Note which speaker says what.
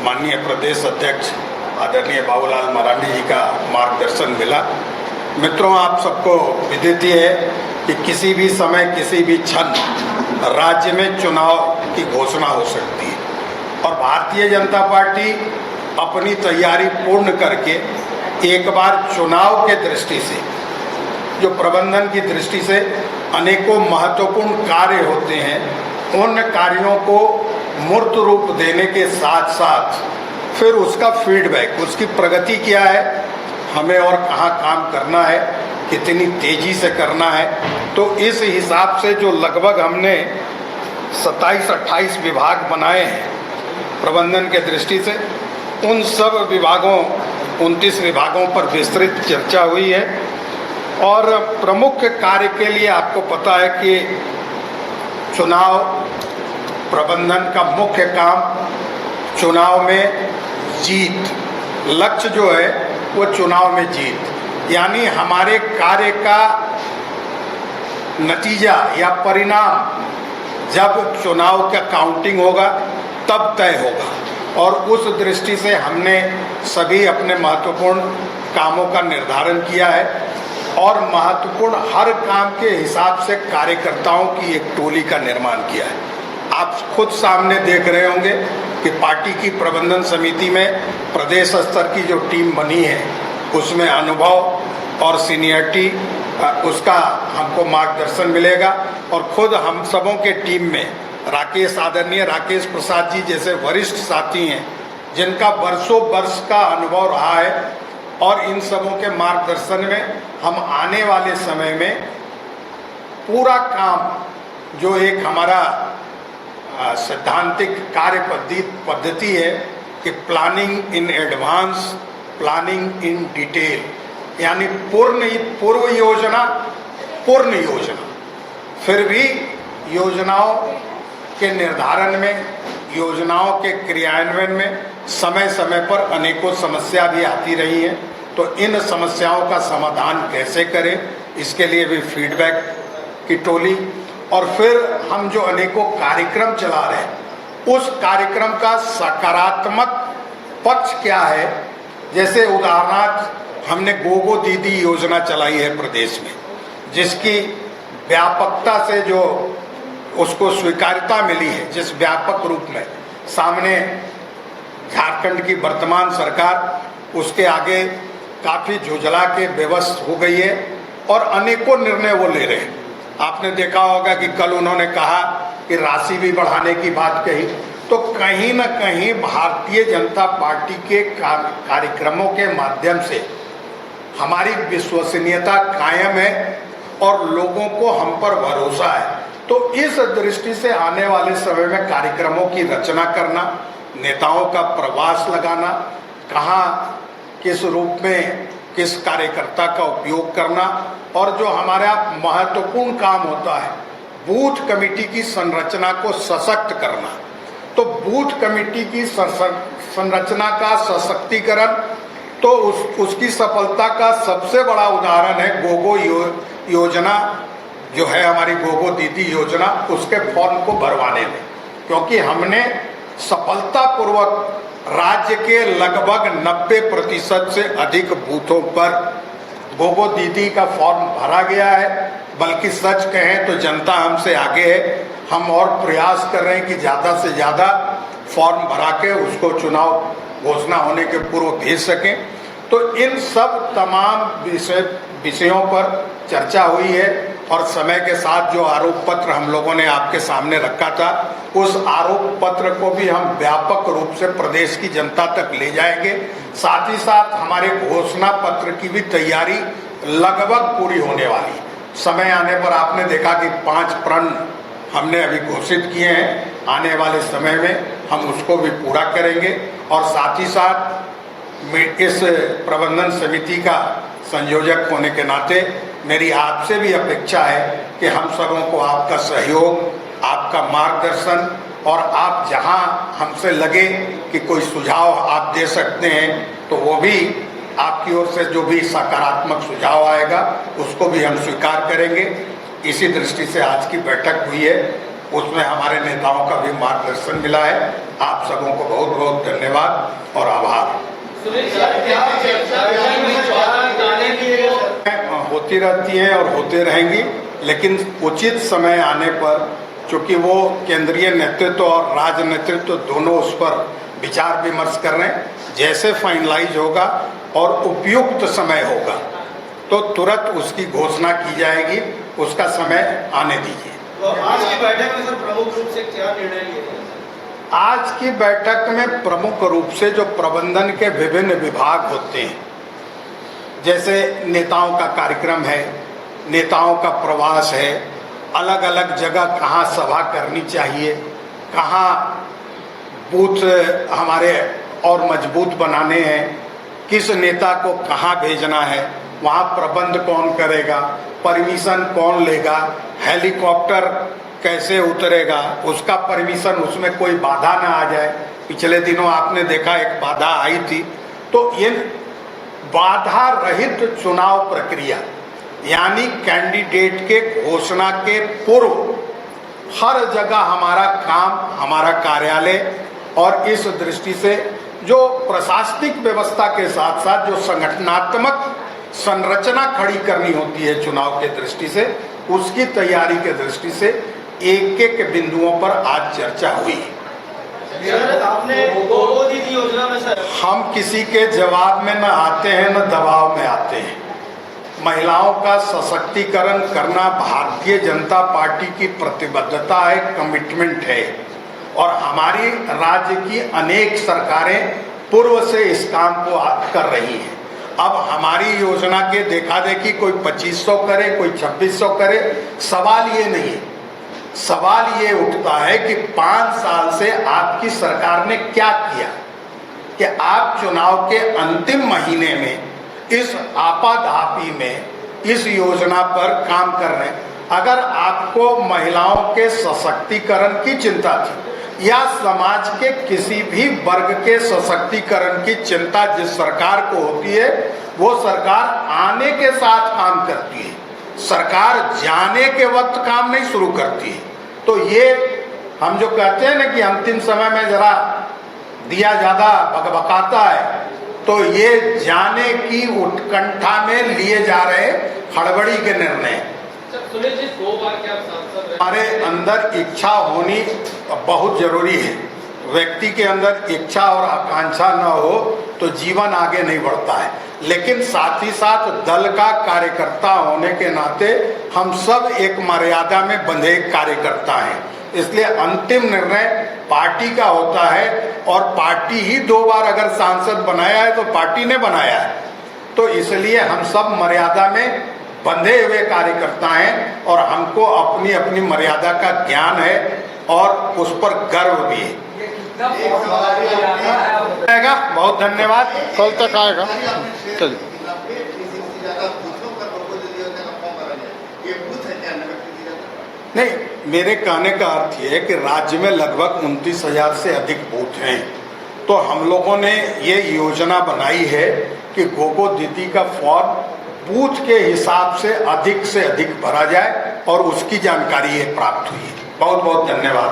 Speaker 1: माननीय प्रदेश अध्यक्ष आदरणीय बाबूलाल मरांडी जी का मार्गदर्शन मिला। मित्रों, आप सबको विदित है कि किसी भी समय किसी भी क्षण राज्य में चुनाव की घोषणा हो सकती है और भारतीय जनता पार्टी अपनी तैयारी पूर्ण करके एक बार चुनाव के दृष्टि से, जो प्रबंधन की दृष्टि से अनेकों महत्वपूर्ण कार्य होते हैं, उन कार्यों को मूर्त रूप देने के साथ साथ फिर उसका फीडबैक, उसकी प्रगति क्या है, हमें और कहाँ काम करना है, कितनी तेजी से करना है, तो इस हिसाब से जो लगभग हमने 27-28 विभाग बनाए हैं प्रबंधन के दृष्टि से, उन सब विभागों 29 विभागों पर विस्तृत चर्चा हुई है। और प्रमुख कार्य के लिए आपको पता है कि चुनाव प्रबंधन का मुख्य काम चुनाव में जीत, लक्ष्य जो है वो चुनाव में जीत, यानी हमारे कार्य का नतीजा या परिणाम जब चुनाव का काउंटिंग होगा तब तय होगा। और उस दृष्टि से हमने सभी अपने महत्वपूर्ण कामों का निर्धारण किया है और महत्वपूर्ण हर काम के हिसाब से कार्यकर्ताओं की एक टोली का निर्माण किया है। आप खुद सामने देख रहे होंगे कि पार्टी की प्रबंधन समिति में प्रदेश स्तर की जो टीम बनी है उसमें अनुभव और सीनियरिटी उसका हमको मार्गदर्शन मिलेगा। और खुद हम सबों के टीम में आदरणीय राकेश प्रसाद जी जैसे वरिष्ठ साथी हैं जिनका वर्षों वर्ष का अनुभव रहा है, और इन सबों के मार्गदर्शन में हम आने वाले समय में पूरा काम जो एक हमारा सैद्धांतिक कार्य पद्धति है कि planning in advance, planning in detail, यानी पूर्व योजना, पूर्ण योजना, फिर भी योजनाओं के निर्धारण में, योजनाओं के क्रियान्वयन में समय समय पर अनेकों समस्या भी आती रही हैं। तो इन समस्याओं का समाधान कैसे करें, इसके लिए भी फीडबैक की टोली, और फिर हम जो अनेकों कार्यक्रम चला रहे हैं उस कार्यक्रम का सकारात्मक पक्ष क्या है। जैसे उदाहरणार्थ हमने गोगो दीदी योजना चलाई है प्रदेश में, जिसकी व्यापकता से जो उसको स्वीकार्यता मिली है, जिस व्यापक रूप में सामने झारखंड की वर्तमान सरकार उसके आगे काफ़ी झुंझला के विवश हो गई है और अनेकों निर्णय वो ले रहे हैं। आपने देखा होगा कि कल उन्होंने कहा कि राशि भी बढ़ाने की बात कही, तो कहीं ना कहीं भारतीय जनता पार्टी के कार्यक्रमों के माध्यम से हमारी विश्वसनीयता कायम है और लोगों को हम पर भरोसा है। तो इस दृष्टि से आने वाले समय में कार्यक्रमों की रचना करना, नेताओं का प्रवास लगाना, कहाँ किस रूप में किस कार्यकर्ता का उपयोग करना, और जो हमारा महत्वपूर्ण काम होता है बूथ कमेटी की संरचना को सशक्त करना। तो बूथ कमेटी की संरचना का सशक्तिकरण, तो उसकी सफलता का सबसे बड़ा उदाहरण है गोगो योजना जो है, हमारी गोगो दीदी योजना, उसके फॉर्म को भरवाने में, क्योंकि हमने सफलतापूर्वक राज्य के लगभग 90% से अधिक बूथों पर गोगो दीदी का फॉर्म भरा गया है। बल्कि सच कहें तो जनता हमसे आगे है, हम और प्रयास कर रहे हैं कि ज़्यादा से ज़्यादा फॉर्म भरा के उसको चुनाव घोषणा होने के पूर्व भेज सकें। तो इन सब तमाम विषयों पर चर्चा हुई है और समय के साथ जो आरोप पत्र हम लोगों ने आपके सामने रखा था, उस आरोप पत्र को भी हम व्यापक रूप से प्रदेश की जनता तक ले जाएंगे। साथ ही साथ हमारे घोषणा पत्र की भी तैयारी लगभग पूरी होने वाली है। समय आने पर आपने देखा कि 5 प्रण हमने अभी घोषित किए हैं, आने वाले समय में हम उसको भी पूरा करेंगे। और साथ ही साथ इस प्रबंधन समिति का संयोजक होने के नाते मेरी आपसे भी अपेक्षा है कि हम सबों को आपका सहयोग, आपका मार्गदर्शन, और आप जहां हमसे लगे कि कोई सुझाव आप दे सकते हैं तो वो भी आपकी ओर से जो भी सकारात्मक सुझाव आएगा उसको भी हम स्वीकार करेंगे। इसी दृष्टि से आज की बैठक हुई है, उसमें हमारे नेताओं का भी मार्गदर्शन मिला है। आप सबों को बहुत बहुत धन्यवाद। धन्यवाद और आभार। होती रहती हैं और होते रहेंगी, लेकिन उचित समय आने पर, चूँकि वो केंद्रीय नेतृत्व और राज्य नेतृत्व दोनों उस पर विचार विमर्श कर रहे हैं, जैसे फाइनलाइज होगा और उपयुक्त समय होगा तो तुरंत उसकी घोषणा की जाएगी। उसका समय आने दीजिए।
Speaker 2: तो आज की बैठक में सर प्रमुख रूप से क्या निर्णय लिए गए?
Speaker 1: आज की बैठक में प्रमुख रूप से जो प्रबंधन के विभिन्न विभाग होते हैं, जैसे नेताओं का कार्यक्रम है, नेताओं का प्रवास है, अलग अलग जगह कहाँ सभा करनी चाहिए, कहाँ बूथ हमारे और मजबूत बनाने हैं, किस नेता को कहाँ भेजना है, वहाँ प्रबंध कौन करेगा, परमिशन कौन लेगा, हेलीकॉप्टर कैसे उतरेगा, उसका परमिशन, उसमें कोई बाधा ना आ जाए। पिछले दिनों आपने देखा एक बाधा आई थी। तो ये बाधा रहित चुनाव प्रक्रिया, यानी कैंडिडेट के घोषणा के पूर्व हर जगह हमारा काम, हमारा कार्यालय, और इस दृष्टि से जो प्रशासनिक व्यवस्था के साथ साथ जो संगठनात्मक संरचना खड़ी करनी होती है चुनाव के दृष्टि से, उसकी तैयारी के दृष्टि से एक एक बिंदुओं पर आज चर्चा हुई।
Speaker 2: आपने गोगो दीदी योजना में सर,
Speaker 1: हम किसी के जवाब में न आते हैं न दबाव में आते हैं। महिलाओं का सशक्तिकरण करना भारतीय जनता पार्टी की प्रतिबद्धता है, कमिटमेंट है, और हमारी राज्य की अनेक सरकारें पूर्व से इस काम को कर रही हैं। अब हमारी योजना के देखा देखी कोई 2500 करे, कोई 2600 करे, सवाल ये नहीं है। सवाल ये उठता है कि 5 साल से आपकी सरकार ने क्या किया कि आप चुनाव के अंतिम महीने में इस आपाधापी में इस योजना पर काम कर रहे हैं। अगर आपको महिलाओं के सशक्तिकरण की चिंता थी या समाज के किसी भी वर्ग के सशक्तिकरण की चिंता जिस सरकार को होती है, वो सरकार आने के साथ काम करती है, सरकार जाने के वक्त काम नहीं शुरू करती है। तो ये हम जो कहते हैं ना कि अंतिम समय में जरा दिया ज्यादा बकबकाता है, तो ये जाने की उत्कंठा में लिए जा रहे हड़बड़ी के निर्णय।
Speaker 2: सुनील जी, 2 बार क्या सांसद?
Speaker 1: हमारे अंदर इच्छा होनी बहुत जरूरी है। व्यक्ति के अंदर इच्छा और आकांक्षा न हो तो जीवन आगे नहीं बढ़ता है, लेकिन साथ ही साथ दल का कार्यकर्ता होने के नाते हम सब एक मर्यादा में बंधे कार्यकर्ता हैं। इसलिए अंतिम निर्णय पार्टी का होता है, और पार्टी ही 2 बार अगर सांसद बनाया है तो पार्टी ने बनाया है। तो इसलिए हम सब मर्यादा में बंधे हुए कार्यकर्ता हैं, और हमको अपनी अपनी मर्यादा का ज्ञान है और उस पर गर्व भी है। बहुत धन्यवाद। कल तक आएगा। चलिए। नहीं, मेरे कहने का अर्थ ये है कि राज्य में लगभग 29,000 से अधिक बूथ हैं। तो हम लोगों ने ये योजना बनाई है कि गोगो दीदी का फॉर्म बूथ के हिसाब से अधिक भरा जाए, और उसकी जानकारी ये प्राप्त हुई है। बहुत बहुत धन्यवाद।